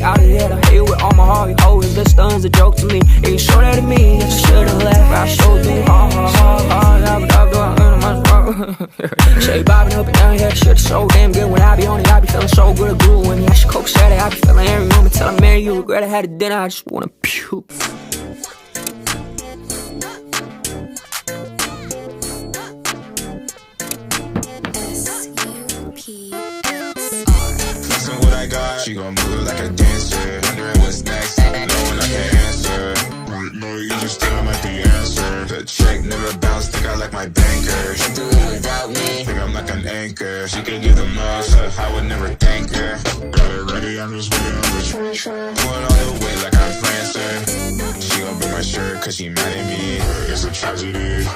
out of here. I hate you with all my heart. You always the stun's a joke to me. Yeah, you show that to me. I should've left, but I showed you. Say bobbing up and down, yeah, shit so damn good. When I be on it, I be feeling so good at glue. When I should coke Saturday, I be feeling every moment till I marry you. Regret I had a dinner, I just wanna puke. Flexing what I got, she gon' move like a dancer. Wondering what's next, knowing I can't answer. Right now, you just still might be answer. The check never bounced, think I like my banker. She do it without me, think I'm like an anchor. She can give the most, I would never thank her. Got it ready, I'm just waiting on the treasure. Going all the way like I'm Prancer. She gon' break my shirt cause she mad at me. It's a tragedy.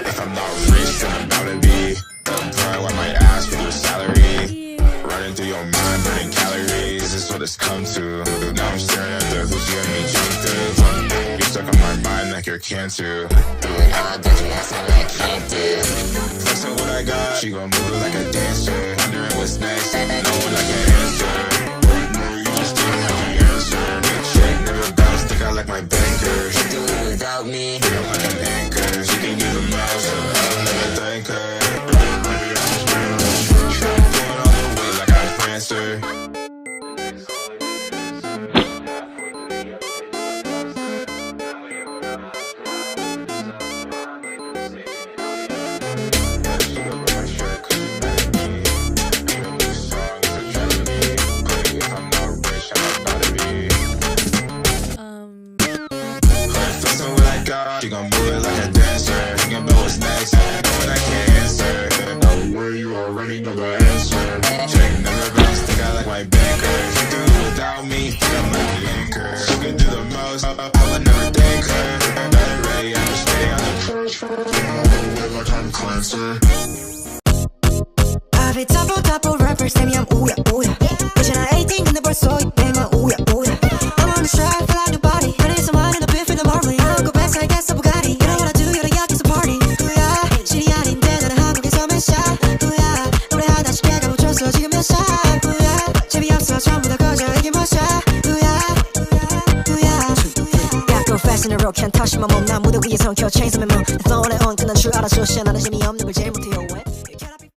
If I'm not rich, then I'm bound to be. Bro, I might ask for your salary. Running through your mind, burning calories. This is what it's come to. Now I'm staring at the hoochie and me jump through. You're stuck on my mind like you're cancer. Doing all that you ask me like I can't do. Flexing what I got, she gon' move like a dancer. Wondering what's next, knowing I can't answer. Right now, you just don't have the answer. Good chick, never bounce, think I like my banker. She do it without me, think I'm like an anchor. She can give the most, I'll never thank her. Answer. She gon' move it like a dancer. Thinking about what's next, knowing I can't answer. Know where you already know the answer. Check never bounce, think I like my banker. She do it without me, think I'm like the anchor. She can do the most, I would never thank her. Got it ready, I'm just waiting on the first one. Like I'm Clancer. I've been double rapper, 쌤이야 우야 우야. 이제는 18 근데 벌써 200만 우야 우야. I'm on the stride, feel like nobody. I need some money, the beef in the morning. I'll go back, so I guess I'm Bugatti. You know what I do, you're the yakis party. 우야, 실이 아닌데 나는 한국에서 몇 샷. 우야, 노래 하나 쉽게 가보쳤어 지금 몇 샷. 우야, 재미없어 전부 다 꺼져 이게 몇 샷. 우야, 우야. Yeah, go fast in a row, can't touch my mom. 난 무대 위에 서 chains on my mom. The phone on, 끝난 줄 알아줘. 나는 재미없는 걸 제일 못해요.